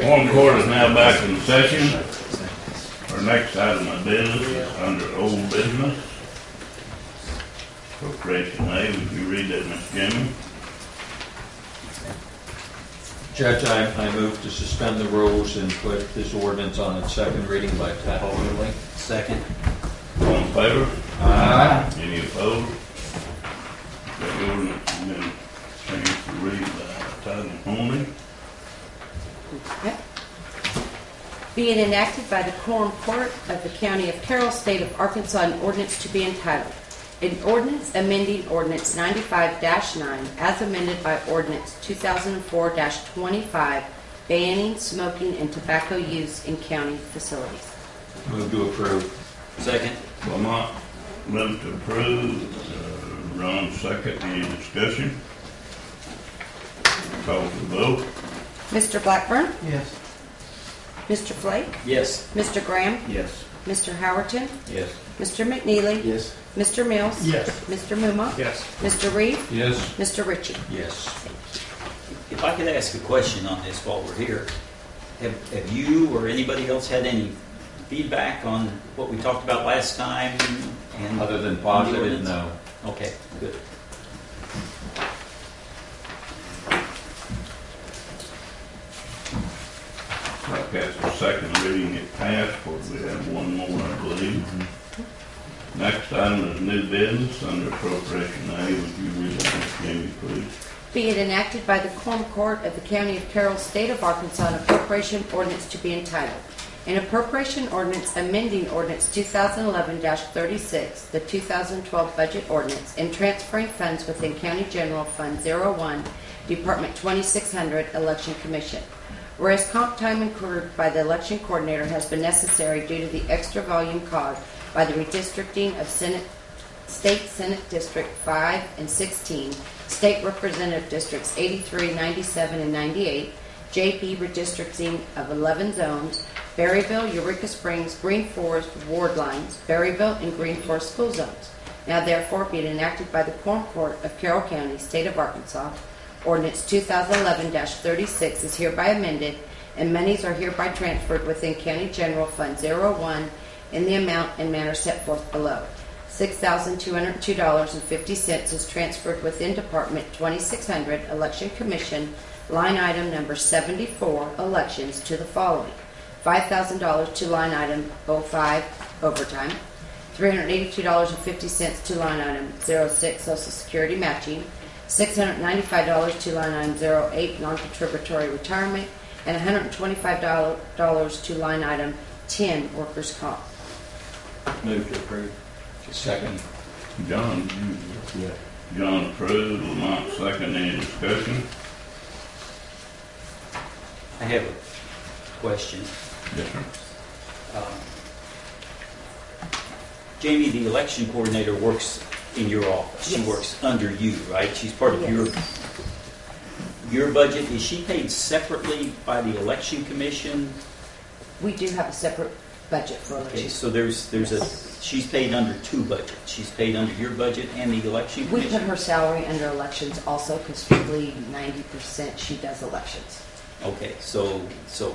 Quorum Clourt is now back in session. Our next item of business is under old business. Appropriation A, would you read that, Ms. Jimmy? Judge, I move to suspend the rules and put this ordinance on its second reading by title only. Second. All in favor? Aye. Any opposed? The ordinance has been changed to read by title only. Okay. Be it enacted by the Quorum Clourt of the County of Carroll, State of Arkansas, an ordinance to be entitled, an ordinance amending Ordinance 95-9 as amended by Ordinance 2004-25 banning smoking and tobacco use in county facilities. Move to approve. Second. Lamont, move to approve. Ron, second. Any discussion? Call for the vote. Mr. Blackburn? Yes. Mr. Flake? Yes. Mr. Graham? Yes. Mr. Howerton? Yes. Mr. McNeely? Yes. Mr. Mills? Yes. Mr. Muma? Yes. Mr. Reed? Yes. Mr. Ritchie? Yes. If I could ask a question on this while we're here, have you or anybody else had any feedback on what we talked about last time? And Other than positive, no. Okay, good. Like that's the second reading it passed, but we have one more, I believe. Next item is new business under appropriation A. Would you read that, Ms. Jamie, please? Be it enacted by the Quorum Clourt of the County of Carroll, State of Arkansas, an appropriation ordinance to be entitled, an appropriation ordinance amending Ordinance 2011-36, the 2012 budget ordinance, and transferring funds within County General Fund 01, Department 2600, Election Commission. Whereas comp time incurred by the election coordinator has been necessary due to the extra volume caused by the redistricting of State Senate District 5 and 16, State Representative Districts 83, 97, and 98, JP redistricting of 11 zones, Berryville, Eureka Springs, Green Forest ward lines, Berryville, and Green Forest school zones. Now therefore be it enacted by the Quorum Clourt of Carroll County, State of Arkansas, Ordinance 2011-36 is hereby amended, and monies are hereby transferred within County General Fund 01 in the amount and manner set forth below. $6,202.50 is transferred within Department 2600 Election Commission, line item number 74, elections, to the following: $5,000 to line item 05, overtime; $382.50 to line item 06, Social Security matching; $695 to line item 08, non-contributory retirement; and $125 to line item 10, workers' comp. Move to approve. Second. John? Yeah. John approved. Lamont second. Any discussion? I have a question. Yes, sir. Jamie, the election coordinator, works in your office. Yes. She works under you, right? She's part of Yes. your budget. Is she paid separately by the election commission? We do have a separate budget for Okay, elections. so there's she's paid under two budgets. She's paid under your budget and the election We commission. put her salary under elections also because strictly 90% she does elections. Okay, so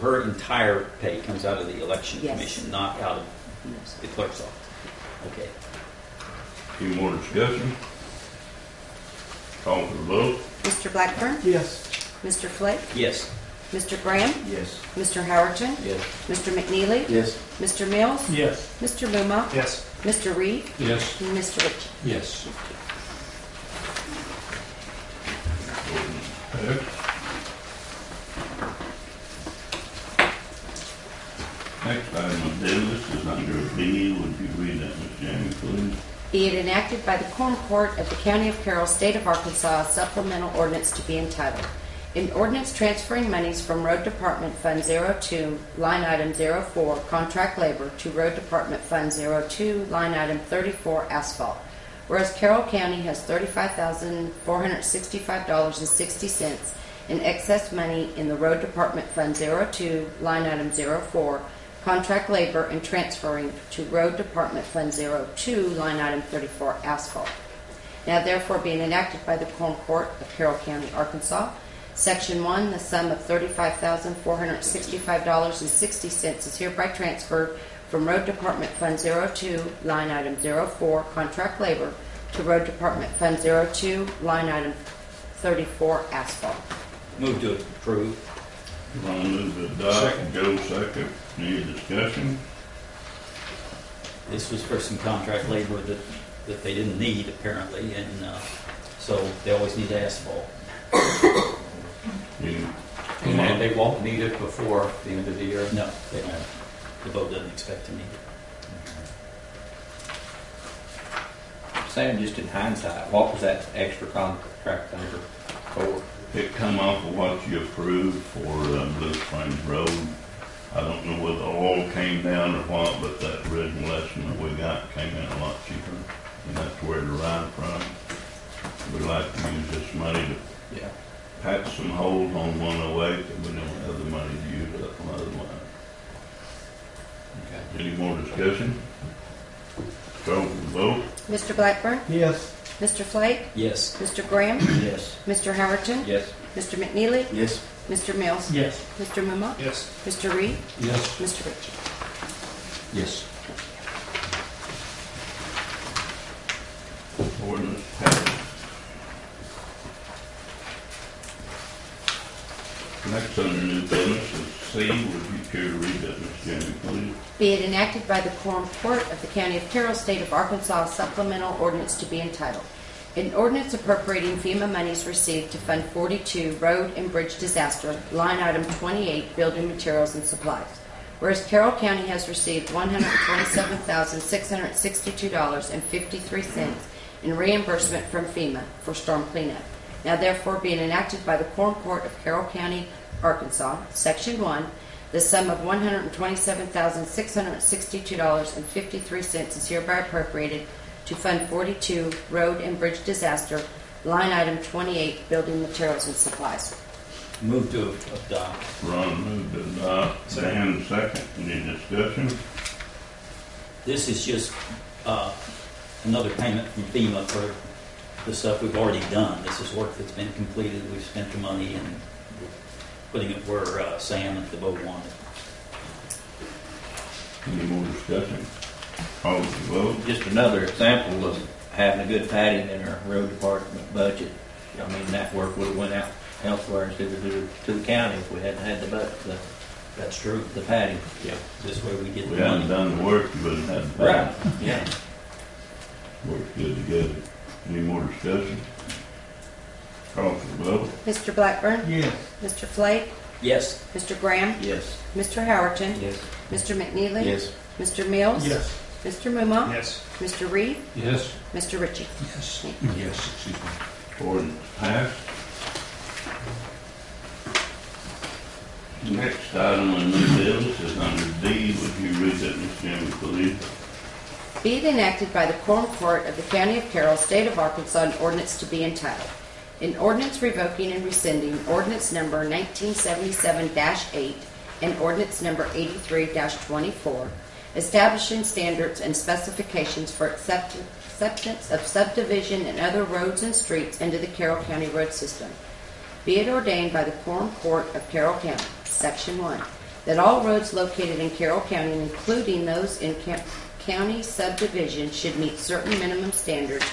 her entire pay comes out of the election Yes. commission, not out of Yes. the clerk's office. Okay. Any more discussion? Call for the vote. Mr. Blackburn? Yes. Mr. Flake? Yes. Mr. Graham? Yes. Mr. Howerton? Yes. Mr. McNeely? Yes. Mr. Mills? Yes. Mr. Muma? Yes. Mr. Reed? Yes. And Mr. Ritchie? Yes. Next item of business is under B. Would you read that, Ms. Jamie, please? Be it enacted by the Quorum Clourt of the County of Carroll, State of Arkansas, a supplemental ordinance to be entitled, an ordinance transferring monies from Road Department Fund 02, line item 04, contract labor, to Road Department Fund 02, line item 34, asphalt. Whereas Carroll County has $35,465.60 in excess money in the Road Department Fund 02, line item 04, contract labor, and transferring to Road Department Fund 02, line item 34, asphalt. Now therefore being enacted by the Quorum Court of Carroll County, Arkansas, Section 1, the sum of $35,465.60 is hereby transferred from Road Department Fund 02, line item 04, contract labor, to Road Department Fund 02, line item 34, asphalt. Move to approve. Ron moved to adopt. Second. Joe second. Any discussion? This was for some contract labor that they didn't need apparently, and so they always need asphalt. And they won't need it before the end of the year? No, they don't. The boat doesn't expect to need it. Sam, just in hindsight, what was that extra contract labor for? It come off of what you approved for Blue Springs Road. I don't know whether oil came down or what, but that original estimate we got came in a lot cheaper, and that's where it arrived from. We'd like to use this money to Yeah. patch some holes on 108 that we don't have the money to use up on other line. Okay. Any more discussion? Call for the vote. Mr. Blackburn? Yes. Mr. Flake? Yes. Mr. Graham? Yes. Mr. Howerton? Yes. Mr. McNeely? Yes. Mr. Mills? Yes. Mr. Mumma? Yes. Mr. Reed? Yes. Mr. Ritchie? Yes. Ordinance passed. Next under new business is C. Would you care to read that, Ms. Jamie, please? Be it enacted by the Quorum Court of the County of Carroll, State of Arkansas, supplemental ordinance to be entitled, an ordinance appropriating FEMA monies received to Fund 42, Road and Bridge Disaster, line item 28, Building Materials and Supplies. Whereas Carroll County has received $127,662.53 in reimbursement from FEMA for storm cleanup. Now therefore being enacted by the Quorum Court of Carroll County, Arkansas, Section 1, the sum of $127,662.53 is hereby appropriated to Fund 42, Road and Bridge Disaster, line item 28, Building Materials and Supplies. Move to adopt. Ron moved to adopt. Dan second. Any discussion? This is just another payment from FEMA for the stuff we've already done. This is work that's been completed. We've spent the money and we're putting it where Sam and the boat wanted. Any more discussion? Call for the vote. Just another example of having a good padding in our road department budget. I mean, that work would have went out elsewhere instead of to the county if we hadn't had the That's true. the padding. Yeah. This way we get We the hadn't money. done the work, you wouldn't have the Right. time. Yeah. Works good together. Any more discussion? Call for the vote. Mr. Blackburn? Yes. Mr. Flake? Yes. Mr. Graham? Yes. Mr. Howerton? Yes. Mr. McNeely? Yes. Mr. Mills? Yes. Mr. Mumma? Yes. Mr. Reed? Yes. Mr. Ritchie? Yes. Yes, excuse me. Ordinance passed. Next item on new business is under D. Would you read that, Ms. Jamie, please? Be it enacted by the Quorum Court of the County of Carroll, State of Arkansas, an ordinance to be entitled, an ordinance revoking and rescinding ordinance number 1977-8 and ordinance number 83-24, establishing standards and specifications for acceptance of subdivision and other roads and streets into the Carroll County road system. Be it ordained by the Quorum Court of Carroll County, Section 1, that all roads located in Carroll County, including those in county subdivision, should meet certain minimum standards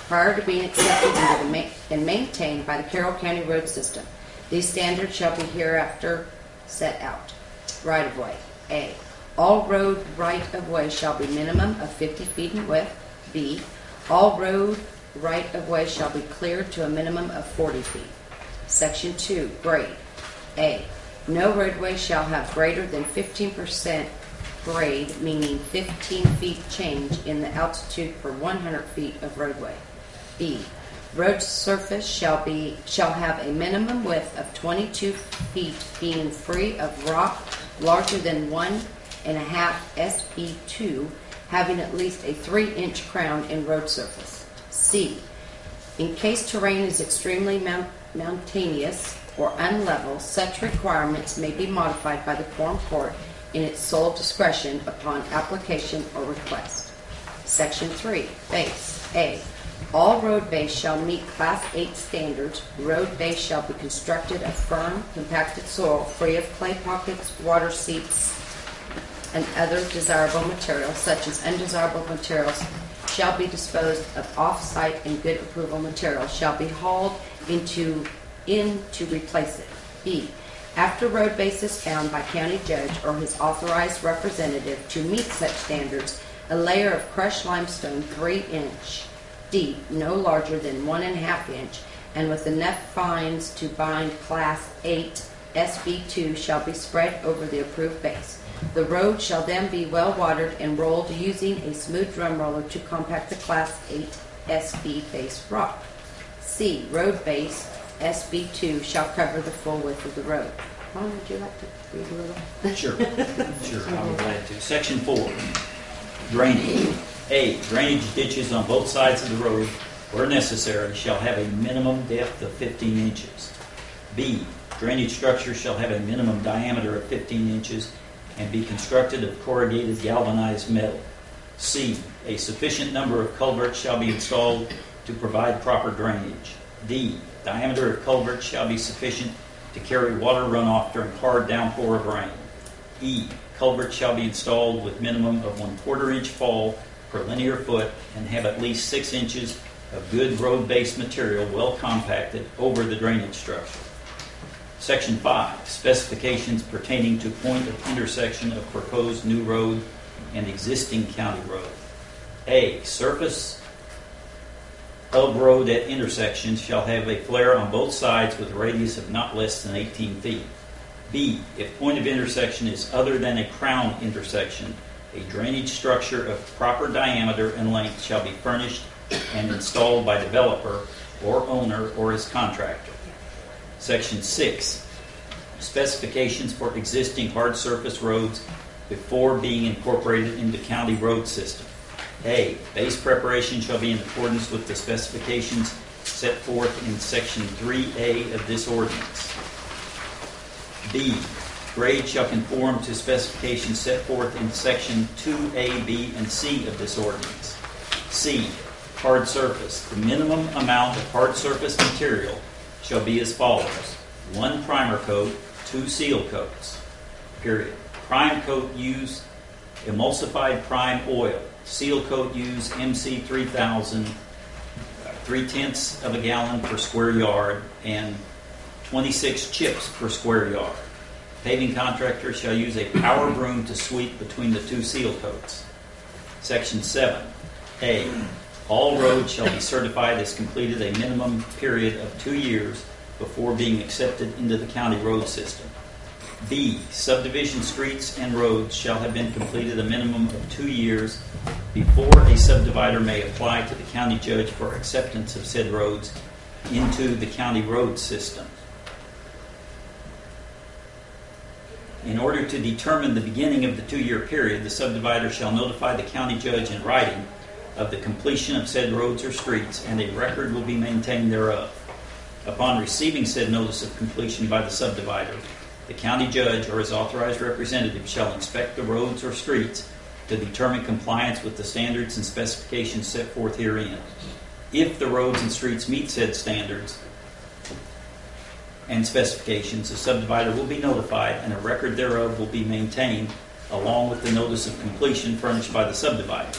prior to being accepted into and maintained by the Carroll County road system. These standards shall be hereafter set out. Right-of-way. A. All road right-of-way shall be minimum of 50 feet in width. B. All road right-of-way shall be cleared to a minimum of 40 feet. Section 2. Grade. A. No roadway shall have greater than 15% grade, meaning 15 feet change in the altitude per 100 feet of roadway. B. Road surface shall have a minimum width of 22 feet, being free of rock larger than 1.5 SP2, having at least a 3-inch crown in road surface. C. In case terrain is extremely mountainous or unlevel, such requirements may be modified by the Quorum Court in its sole discretion upon application or request. Section 3, base. A. All road base shall meet Class 8 standards. Road base shall be constructed of firm, compacted soil, free of clay pockets, water seeps, and other desirable materials, such as undesirable materials, shall be disposed of off-site, and good approval material shall be hauled in to replace it. B. After road base is found by county judge or his authorized representative to meet such standards, a layer of crushed limestone 3-inch deep, no larger than 1.5 inch, and with enough fines to bind Class 8 SB2 shall be spread over the approved base. The road shall then be well watered and rolled using a smooth drum roller to compact the Class 8 SB base rock. C. Road base SB2 shall cover the full width of the road. Ron, would you like to read a little? Sure, I'll be glad to. Section 4, drainage. A. Drainage ditches on both sides of the road, where necessary, shall have a minimum depth of 15 inches. B. Drainage structure shall have a minimum diameter of 15 inches and be constructed of corrugated galvanized metal. C. A sufficient number of culverts shall be installed to provide proper drainage. D. Diameter of culverts shall be sufficient to carry water runoff during hard downpour of rain. E. Culverts shall be installed with minimum of 1/4 inch fall per linear foot and have at least 6 inches of good road-based material well compacted over the drainage structure. Section 5, specifications pertaining to point of intersection of proposed new road and existing county road. A. Surface of road at intersections shall have a flare on both sides with a radius of not less than 18 feet. B. If point of intersection is other than a crown intersection, a drainage structure of proper diameter and length shall be furnished and installed by developer or owner or his contractor. Section 6, specifications for existing hard surface roads before being incorporated into county road system. A. Base preparation shall be in accordance with the specifications set forth in Section 3A of this ordinance. B. Grade shall conform to specifications set forth in Section 2A, B, and C of this ordinance. C. Hard surface. The minimum amount of hard surface material shall be as follows: 1 primer coat, 2 seal coats. Period. Prime coat use emulsified prime oil. Seal coat use MC 3000, 3/10 of a gallon per square yard, and 26 chips per square yard. Paving contractor shall use a power broom to sweep between the 2 seal coats. Section 7. A. All roads shall be certified as completed a minimum period of 2 years before being accepted into the county road system. B. Subdivision streets and roads shall have been completed a minimum of 2 years before a subdivider may apply to the county judge for acceptance of said roads into the county road system. In order to determine the beginning of the 2-year period, the subdivider shall notify the county judge in writing of the completion of said roads or streets, and a record will be maintained thereof. Upon receiving said notice of completion by the subdivider, the county judge or his authorized representative shall inspect the roads or streets to determine compliance with the standards and specifications set forth herein. If the roads and streets meet said standards and specifications, the subdivider will be notified and a record thereof will be maintained along with the notice of completion furnished by the subdivider.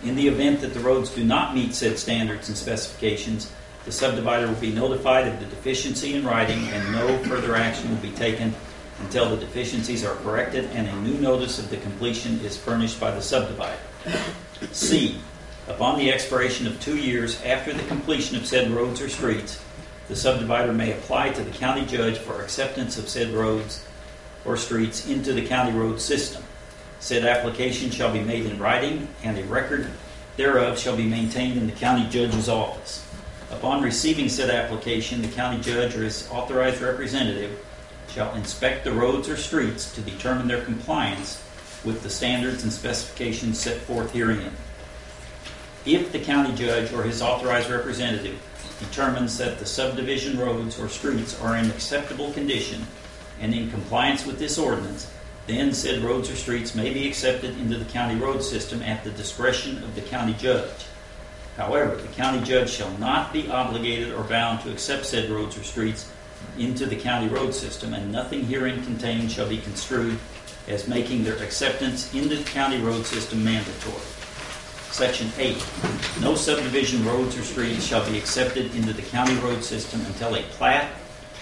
In the event that the roads do not meet said standards and specifications, the subdivider will be notified of the deficiency in writing and no further action will be taken until the deficiencies are corrected and a new notice of the completion is furnished by the subdivider. C. Upon the expiration of 2 years after the completion of said roads or streets, the subdivider may apply to the county judge for acceptance of said roads or streets into the county road system. Said application shall be made in writing, and a record thereof shall be maintained in the county judge's office. Upon receiving said application, the county judge or his authorized representative shall inspect the roads or streets to determine their compliance with the standards and specifications set forth herein. If the county judge or his authorized representative determines that the subdivision roads or streets are in acceptable condition and in compliance with this ordinance, Then said roads or streets may be accepted into the county road system at the discretion of the county judge. However, the county judge shall not be obligated or bound to accept said roads or streets into the county road system, and nothing herein contained shall be construed as making their acceptance into the county road system mandatory. Section 8. No subdivision roads or streets shall be accepted into the county road system until a plat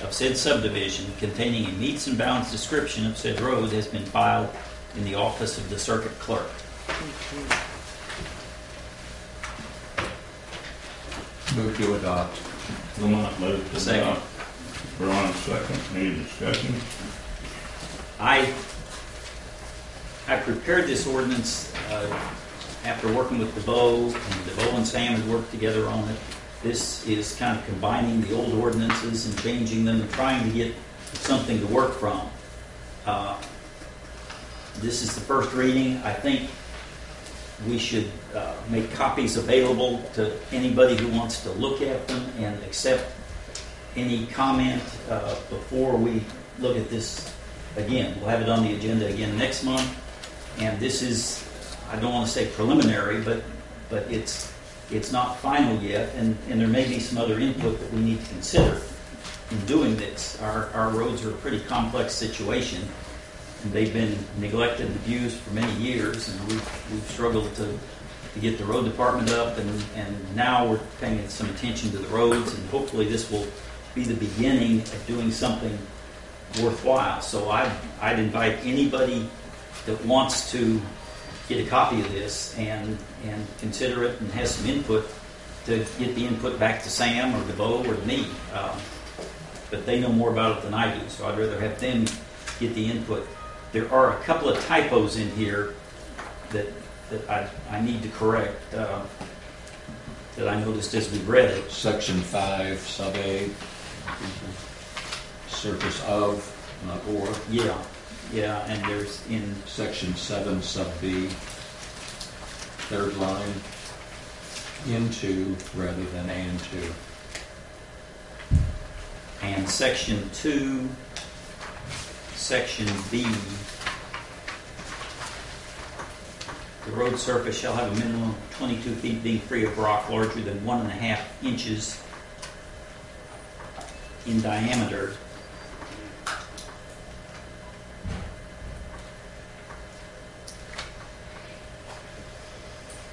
of said subdivision containing a meets and bounds description of said road has been filed in the office of the circuit clerk. Move to adopt. Lamont moved to Second. adopt. Braun second. Any discussion? I prepared this ordinance after working with DeVoe, and DeVoe and Sam had worked together on it. This is kind of combining the old ordinances and changing them and trying to get something to work from. This is the first reading. I think we should make copies available to anybody who wants to look at them and accept any comment before we look at this again. We'll have it on the agenda again next month. And this is, I don't want to say preliminary, but it's not final yet, and there may be some other input that we need to consider in doing this. Our roads are a pretty complex situation, and they've been neglected and abused for many years, and we've struggled to get the road department up, and now we're paying some attention to the roads, and hopefully this will be the beginning of doing something worthwhile. So I'd invite anybody that wants to get a copy of this and consider it and has some input to get the input back to Sam or DeVoe or to me. But they know more about it than I do, so I'd rather have them get the input. There are a couple of typos in here that I need to correct that I noticed as we read it. Section 5, sub A, surface of, not or. Yeah, and there's in Section 7, sub B, third line, into rather than and to. and section 2, section B. The road surface shall have a minimum of 22 feet being free of rock larger than 1.5 inches in diameter.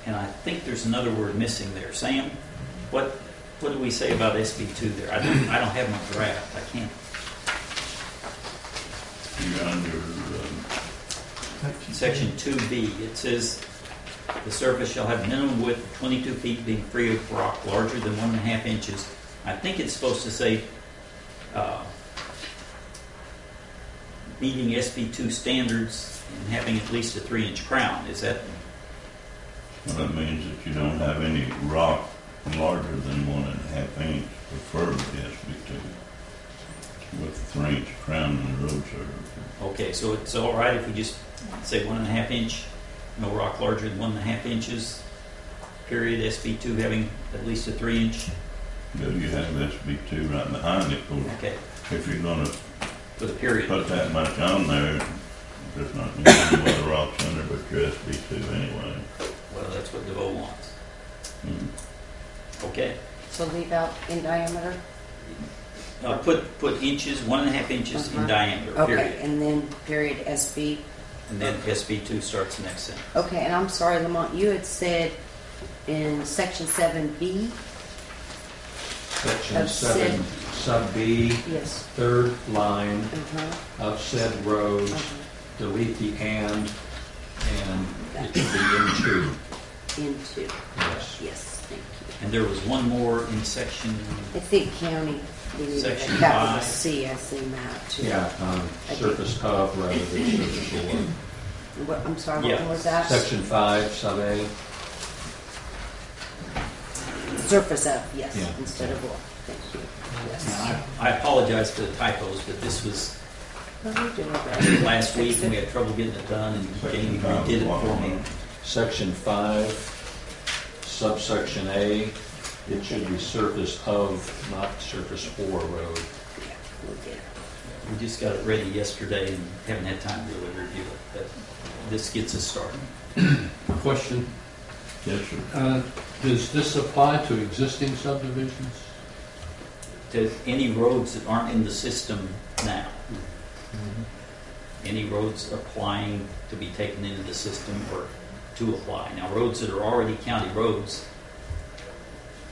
And I think there's another word missing there. Sam, what do we say about SB2 there? I don't have my draft. I can't. You're under, Section 2B, it says the surface shall have minimum width of 22 feet being free of rock larger than 1.5 inches. I think it's supposed to say meeting SB2 standards and having at least a 3-inch crown. Is that? well, that means that you don't have any rock larger than 1.5 inch, preferably SB2, with a 3-inch crown and road surface. Okay, so it's all right if we just say 1.5 inch, no rock larger than 1.5 inches, period, SB2 having at least a 3-inch. Do you have SB2 right behind it? Okay, If you're gonna with a period. put that much on there, there's not gonna be any other rocks under but your SB2 anyway. Well, that's what DeVoe wants. Mm. Okay. So leave out in diameter? Put inches, 1.5 inches in diameter, Okay, period. and then period SB. And then SB2 starts the next sentence. Okay, and I'm sorry, Lamont, you had said in section 7B, Section Of 7, said- sub B, yes. third line Uh-huh. of said roads, delete the and it should be into. Into, Yes. yes, thank you. And there was one more in section, I think county, we need Section a capital 5. C, I see that too. Yeah, surface of rather than surface or. What, I'm sorry, what Yeah. was that? Section 5, sub A. Surface of, yes, Yeah. instead of what, thank you. Yes. now I apologize for the typos, but this was Well, we're doing better. last week and we had trouble getting it done, and Jamie redid it for me. Section 5, subsection A, it should be surface of, not surface for road. Yeah, we'll get it. We just got it ready yesterday and haven't had time to really review it, but this gets us started. Question, Yes, sir. does this apply to existing subdivisions? To any roads that aren't in the system now. Any roads applying to be taken into the system or to apply. Now, roads that are already county roads,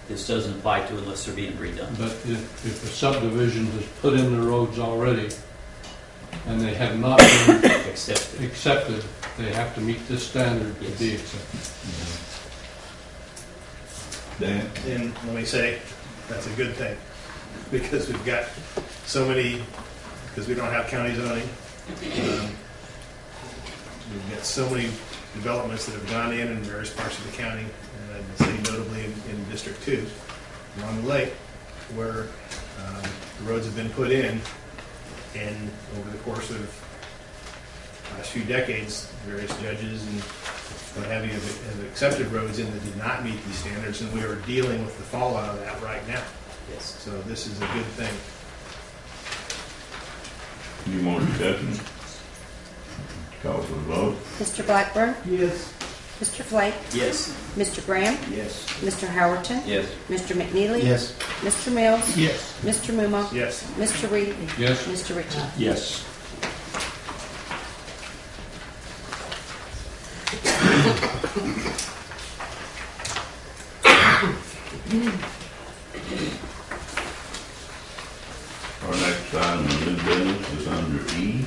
this doesn't apply to unless they're being redone. But if a subdivision has put in the roads already and they have not been Except accepted, they have to meet this standard to Yes. be accepted. Dan? And let me say, that's a good thing, because we've got so many, because we don't have county zoning. We've got so many developments that have gone in various parts of the county, and I'd say notably in District 2, along the lake, where the roads have been put in, and over the course of the last few decades, various judges and what have you have accepted roads in that did not meet these standards, and we are dealing with the fallout of that right now. yes. So this is a good thing. Any more discussion? Call for the vote. Mr. Blackburn, Yes. Mr. Flake, Yes. Mr. Graham, Yes. Mr. Howerton, Yes. Mr. McNeely, Yes. Mr. Mills, Yes. Mr. Mumma, Yes. Mr. Reed, Yes. Mr. Ritchie. Yes. Our next item of new business is under E.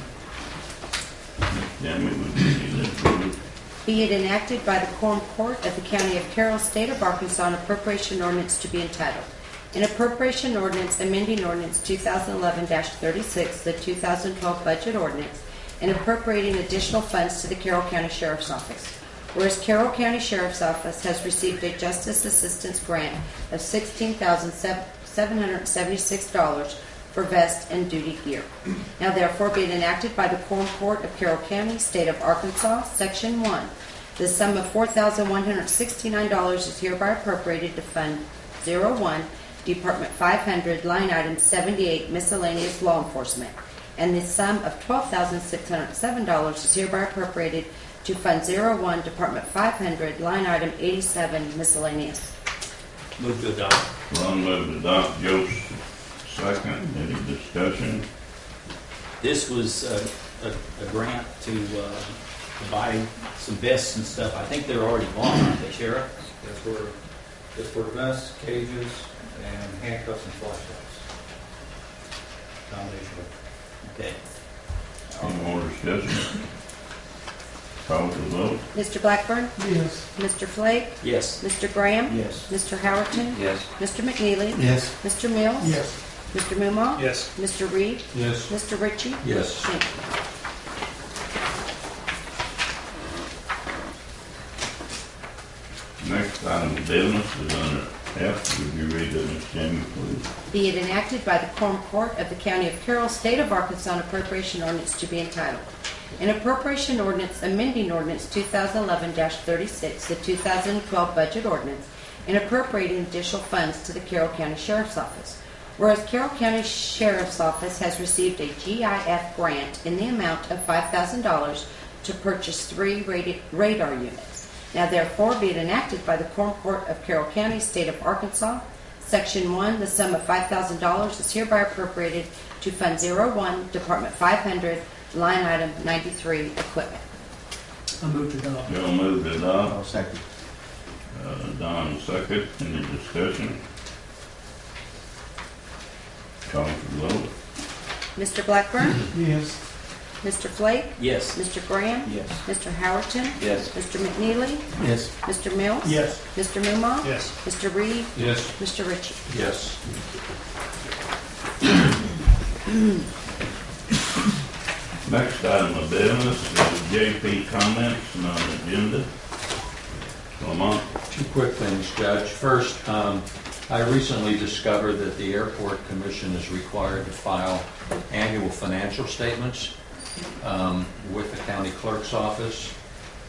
Ms. Jamie, would you read that, please? Be it enacted by the Quorum Court of the County of Carroll, State of Arkansas, an appropriation ordinance to be entitled. An appropriation ordinance amending ordinance 2011-36, the 2012 budget ordinance, and appropriating additional funds to the Carroll County Sheriff's Office. Whereas Carroll County Sheriff's Office has received a Justice Assistance Grant of $16,776 for vest and duty gear. Now therefore be it enacted by the Quorum Court of Carroll County, State of Arkansas, Section 1. The sum of $4,169 is hereby appropriated to Fund 01, Department 500, line item 78, miscellaneous law enforcement. And the sum of $12,607 is hereby appropriated to Fund 01, Department 500, line item 87, miscellaneous. Move to adopt. Ron moved to adopt, Joe second. Any discussion? This was a grant to buy some vests and stuff. I think they're already bought, aren't they, Sheriff? It's for vests, cages, and handcuffs and flashlights. Combination of. Okay. Any more discussion? Call for the vote. Mr. Blackburn? Yes. Mr. Flake? Yes. Mr. Graham? Yes. Mr. Howerton? Yes. Mr. McNeely? Yes. Mr. Mills? Yes. Mr. Mumma? Yes. Mr. Reed? Yes. Mr. Ritchie? Yes. Thank you. Next item of business is under F. Would you read it, Ms. Jamie, please? Be it enacted by the Quorum Court of the County of Carroll, State of Arkansas, an appropriation ordinance to be entitled. An appropriation ordinance amending ordinance 2011-36, the 2012 budget ordinance, and appropriating additional funds to the Carroll County Sheriff's Office. Whereas Carroll County Sheriff's Office has received a GIF grant in the amount of $5,000 to purchase 3 radar units. Now therefore be it enacted by the Quorum Court of Carroll County, State of Arkansas, Section 1, the sum of $5,000 is hereby appropriated to Fund 01, Department 500, line item 93, equipment. I move to adopt. Joe moved to adopt, second. Don second. Any discussion? Call for the vote. Mr. Blackburn? Yes. Mr. Flake? Yes. Mr. Graham? Yes. Mr. Howerton? Yes. Mr. McNeely? Yes. Mr. Mills? Yes. Mr. Mumma? Yes. Mr. Reed? Yes. Mr. Ritchie? Yes. Next item of business is JP comments and on the agenda. Lamont. 2 quick things, Judge. First, I recently discovered that the Airport Commission is required to file annual financial statements with the county clerk's office.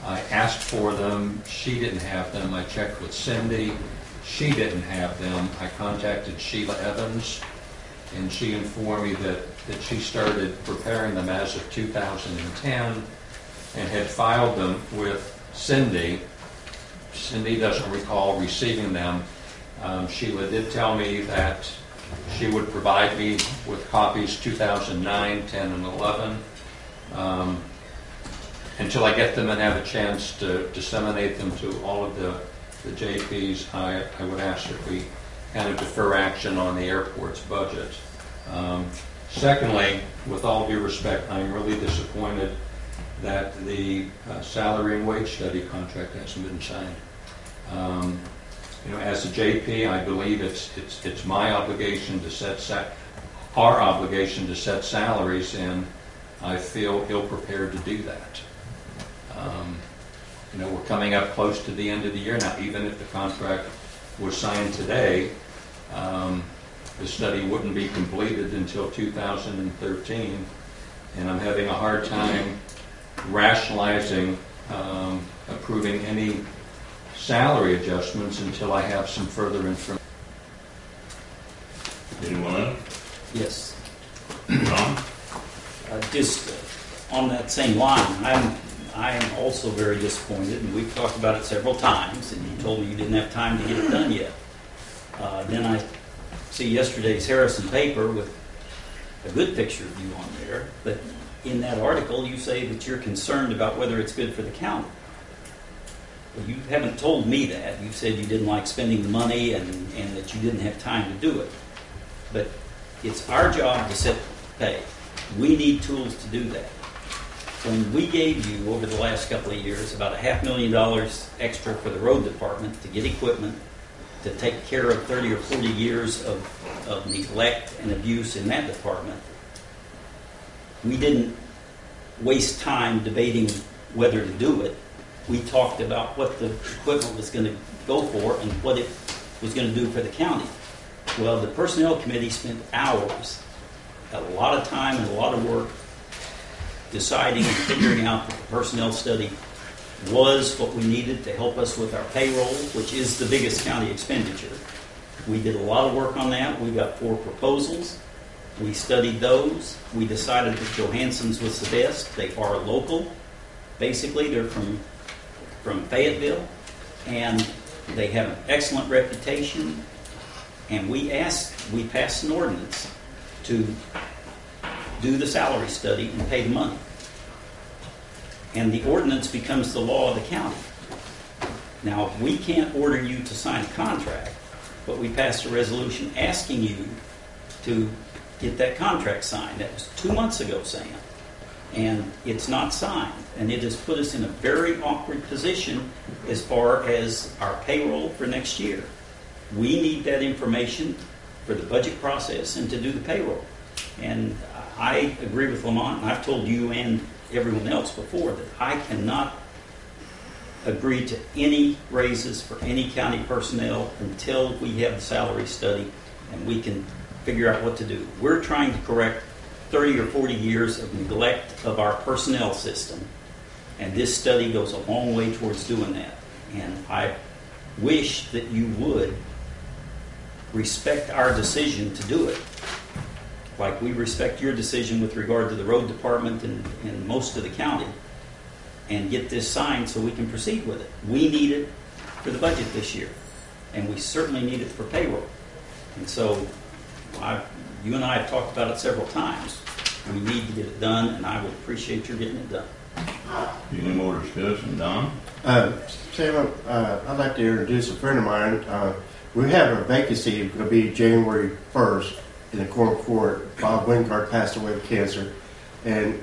I asked for them. She didn't have them. I checked with Cindy. She didn't have them. I contacted Sheila Evans, and she informed me that she started preparing them as of 2010 and had filed them with Cindy. Cindy doesn't recall receiving them. Sheila did tell me that she would provide me with copies 2009, 10, and 11. Until I get them and have a chance to disseminate them to all of the JPs, I would ask if we kind of defer action on the airport's budget. Secondly, with all due respect, I'm really disappointed that the salary and wage study contract hasn't been signed. As a JP, I believe it's my obligation to set our obligation to set salaries, and I feel ill-prepared to do that. We're coming up close to the end of the year now. Even if the contract was signed today, the study wouldn't be completed until 2013, and I'm having a hard time rationalizing approving any salary adjustments until I have some further information. Anyone else? Yes. Tom? Just on that same line, I am also very disappointed, and we've talked about it several times, and you told me you didn't have time to get it done yet. Then I see yesterday's Harrison paper with a good picture of you on there, but in that article you say that you're concerned about whether it's good for the county. Well, you haven't told me that. You said you didn't like spending the money and that you didn't have time to do it. But it's our job to set pay. We need tools to do that. When we gave you, over the last couple of years, about $500,000 extra for the road department to get equipment, to take care of 30 or 40 years of neglect and abuse in that department, we didn't waste time debating whether to do it. We talked about what the equipment was going to go for and what it was going to do for the county. Well, the Personnel Committee spent hours, a lot of time and a lot of work deciding and figuring out that the personnel study was what we needed to help us with our payroll, which is the biggest county expenditure. We did a lot of work on that. We got 4 proposals. We studied those. We decided that Johansson's was the best. They are local. Basically, they're from Fayetteville, and they have an excellent reputation. And we passed an ordinance to do the salary study and pay the money. And the ordinance becomes the law of the county. Now, we can't order you to sign a contract, but we passed a resolution asking you to get that contract signed. That was 2 months ago, Sam. And it's not signed. And it has put us in a very awkward position as far as our payroll for next year. We need that information for the budget process and to do the payroll. And I agree with Lamont, and I've told you and everyone else before that I cannot agree to any raises for any county personnel until we have the salary study and we can figure out what to do. We're trying to correct 30 or 40 years of neglect of our personnel system, and this study goes a long way towards doing that. And I wish that you would respect our decision to do it, like we respect your decision with regard to the road department and most of the county, and get this signed so we can proceed with it. We need it for the budget this year, and we certainly need it for payroll. And so you and I have talked about it several times. We need to get it done, and I would appreciate your getting it done. Any more discussion, Don? Sam, I'd like to introduce a friend of mine. We have a vacancy. It's going to be January 1st in the Quorum Clourt. Bob Wincart passed away of cancer. And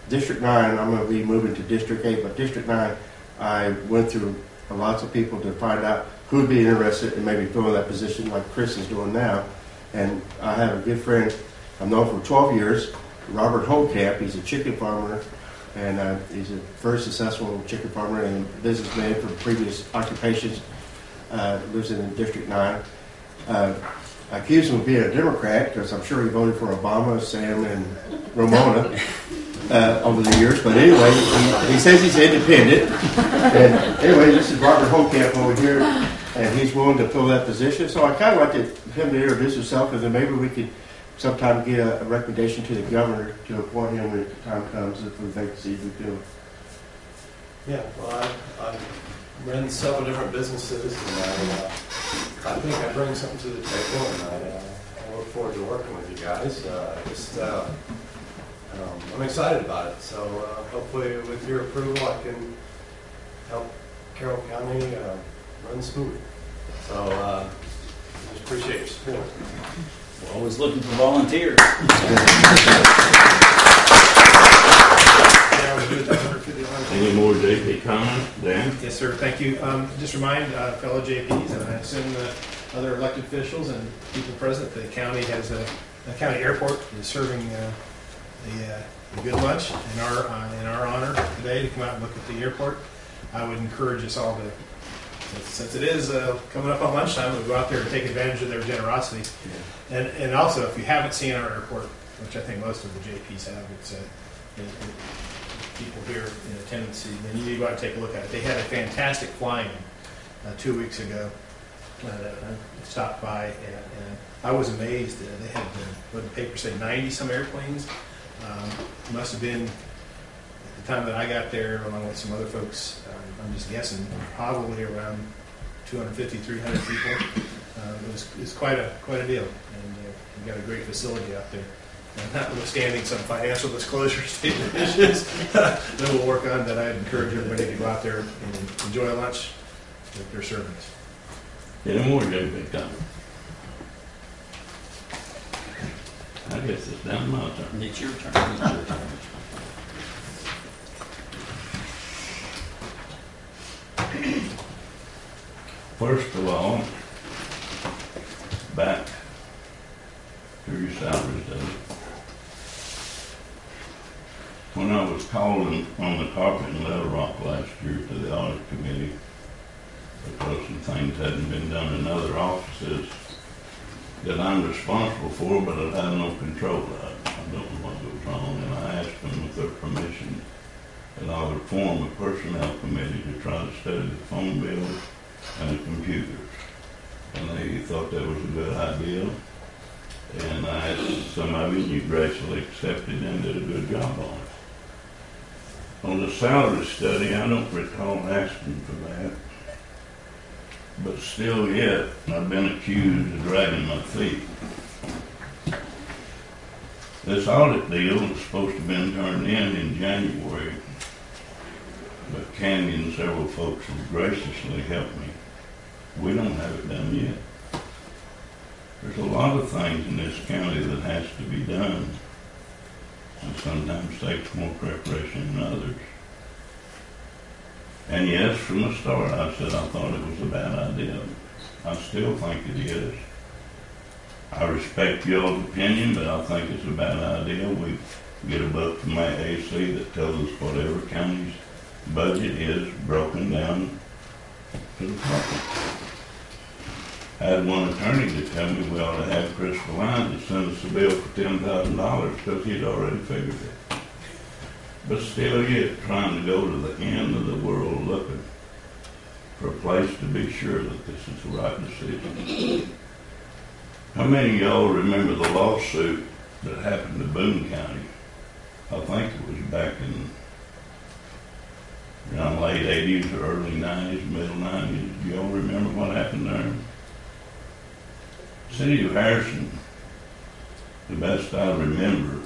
District 9, I'm going to be moving to District 8, but District 9, I went through lots of people to find out who would be interested in maybe filling that position like Chris is doing now. And I have a good friend I've known for 12 years, Robert Holcamp. He's a chicken farmer, and he's a very successful chicken farmer and businessman from previous occupations. Lives in District 9. I accuse him of being a Democrat because I'm sure he voted for Obama, Sam, and Ramona over the years. But anyway, he says he's independent. And anyway, this is Robert Holcamp over here. and he's willing to fill that position. So I kind of like him to introduce himself, and then maybe we could sometime get a recommendation to the governor to appoint him when the time comes if the vacancy we fill. Yeah, well, I've run several different businesses, and I think I bring something to the table, and I look forward to working with you guys. I'm excited about it, so hopefully with your approval I can help Carroll County run smooth. So just appreciate your support. We're always looking for volunteers. Any more JP comments, Dan? Yes, sir. Thank you. Just remind fellow JPs, and I assume other elected officials and people present, the county has the county airport is serving a good lunch in our honor today to come out and look at the airport. I would encourage us all to, since it is coming up on lunchtime, we go out there and take advantage of their generosity. Yeah. And also, if you haven't seen our airport, which I think most of the JPs have, it's people here in attendance, then you need to go out and take a look at it. They had a fantastic flying 2 weeks ago. I stopped by and I was amazed. They had, what the paper said, 90 some airplanes. Must have been, at the time that I got there, along with some other folks, I'm just guessing, probably around 250, 300 people. It was quite a deal, and we've got a great facility out there. And notwithstanding some financial disclosure statement issues that we'll work on, that I'd encourage everybody to go out there and enjoy a lunch that they're serving us. Any more JP comments? I guess it's down my turn. It's your turn. It's your turn. First of all, back to your salaries, Dave. When I was called on the carpet in Little Rock last year to the audit committee, because some things hadn't been done in other offices that I'm responsible for, but I have no control of. I don't know what goes wrong, and I asked them with their permission that I would form a personnel committee to try to study the phone bills and the computers. And they thought that was a good idea. And I asked some of you, and you graciously accepted and did a good job on it. On the salary study, I don't recall asking for that. But still yet, I've been accused of dragging my feet. This audit deal was supposed to have been turned in January, but Candy and several folks have graciously helped me. We don't have it done yet. There's a lot of things in this county that has to be done, and sometimes takes more preparation than others. And yes, from the start, I said I thought it was a bad idea. I still think it is. I respect y'all's opinion, but I think it's a bad idea. We get a book from my AC that tells us whatever county's budget is broken down to the property. I had one attorney to tell me we ought to have Christopher Lyons to send us a bill for $10,000 because he'd already figured it. But still yet trying to go to the end of the world looking for a place to be sure that this is the right decision. How many of y'all remember the lawsuit that happened to Boone County? I think it was back in around late 80s or early 90s, middle 90s. Do y'all remember what happened there? City of Harrison, the best I remember,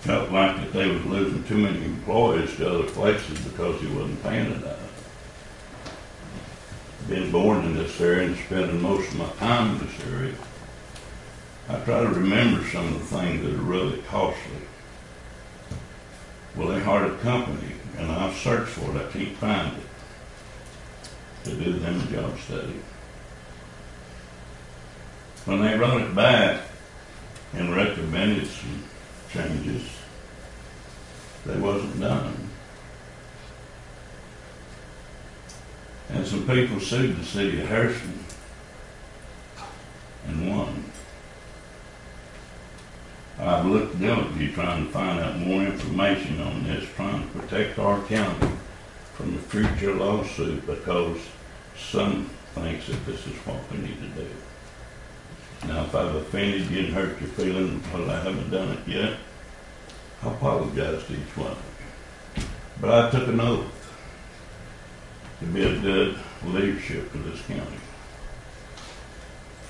felt like that they was losing too many employees to other places because he wasn't paying enough. Been born in this area and spending most of my time in this area, I try to remember some of the things that are really costly. Well, they hired a company, and I've searched for it. I can't find it to do them a job study. When they run it back and recommended some changes, they wasn't done. And some people sued the city of Harrison and won. I've looked diligently trying to find out more information on this, trying to protect our county from a future lawsuit because son thinks that this is what we need to do. Now, if I've offended you and hurt your feelings because I haven't done it yet, I apologize to each one of you. But I took an oath to be a good leadership for this county.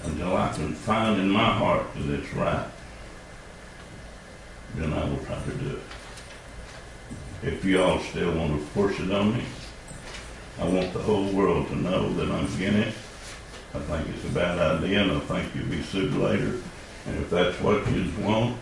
Until I can find in my heart that it's right, then I will try to do it. If you all still want to force it on me, I want the whole world to know that I'm against it. I think it's a bad idea, and I think you'll be sued later. And if that's what you want,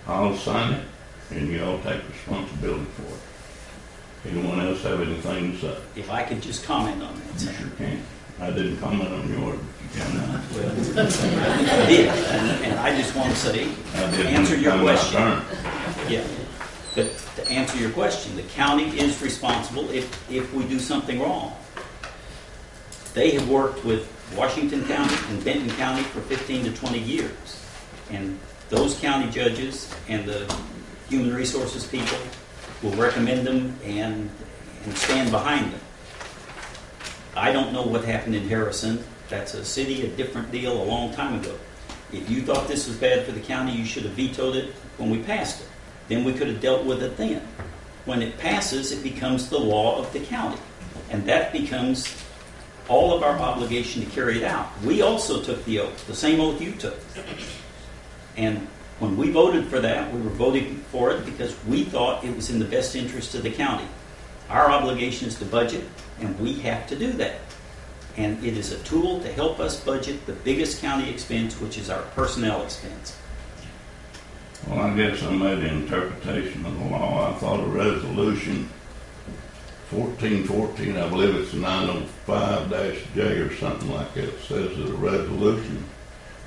I'll sign it, and you all take responsibility for it. Anyone else have anything to say? If I could just comment on that. You sure can. I didn't comment on yours, but you can now. Well, I did, and I just want to say, I to didn't answer your come my question. turn. Yeah, but to answer your question, the county is responsible if we do something wrong. They have worked with Washington County and Benton County for 15 to 20 years. And those county judges and the human resources people will recommend them and stand behind them. I don't know what happened in Harrison. That's a city, a different deal a long time ago. If you thought this was bad for the county, you should have vetoed it when we passed it. Then we could have dealt with it then. When it passes, it becomes the law of the county. And that becomes all of our obligation to carry it out. We also took the oath, the same oath you took. And when we voted for that, we were voting for it because we thought it was in the best interest of the county. Our obligation is to budget, and we have to do that. And it is a tool to help us budget the biggest county expense, which is our personnel expense. Well, I guess I made an interpretation of the law. I thought a resolution 1414, I believe it's 905-J or something like that, says that a resolution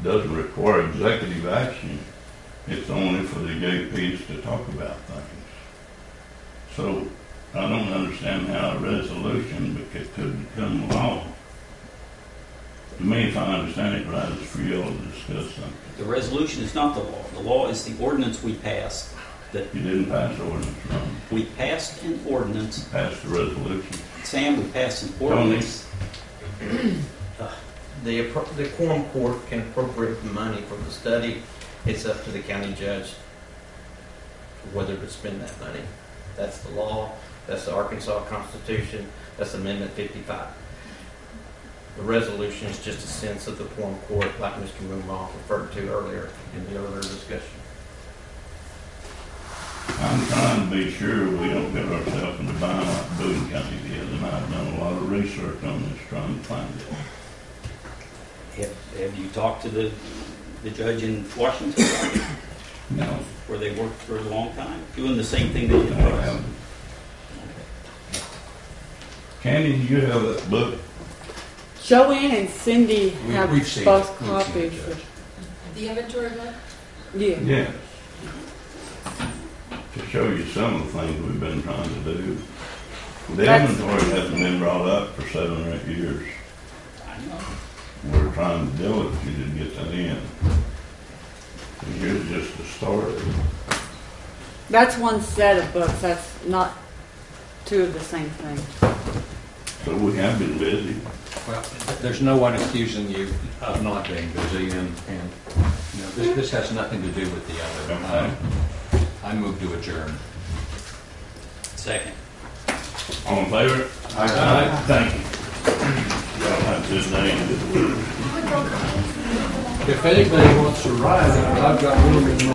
doesn't require executive action. It's only for the JPs to talk about things. So I don't understand how a resolution could become law. To me, if I understand it right, it's for you all to discuss something. The resolution is not the law. The law is the ordinance we passed. That You didn't pass the ordinance, right? we passed an ordinance. Passed the resolution. Sam, we passed an ordinance. The Quorum Court can appropriate the money for the study. It's up to the county judge whether to spend that money. That's the law. That's the Arkansas Constitution. That's Amendment 55. The resolution is just a sense of the Quorum Court, like Mr. Moonroth referred to earlier in the earlier discussion. I'm trying to be sure we don't get ourselves in the bind like Boone County did, and I've done a lot of research on this trying to find it. Have you talked to the judge in Washington, No, where they worked for a long time, doing the same thing they did? I haven't. Candy, do you have that book? Joanne and Cindy have We've seen both it. We've seen it, copies. Judge. The inventory book? Yeah. Yes. To show you some of the things we've been trying to do. The That's- inventory hasn't been brought up for 7 or 8 years. I know. We're trying to diligently to get that in. And here's just the start of it. That's one set of books. That's not two of the same thing. So we have been busy. Well, there's no one accusing you of not being busy, and you know, this has nothing to do with the other. Okay. I move to adjourn. Second. All in favor? Aye. Thank you. Y'all have a good day and good week. If anybody wants to ride, I've got room in my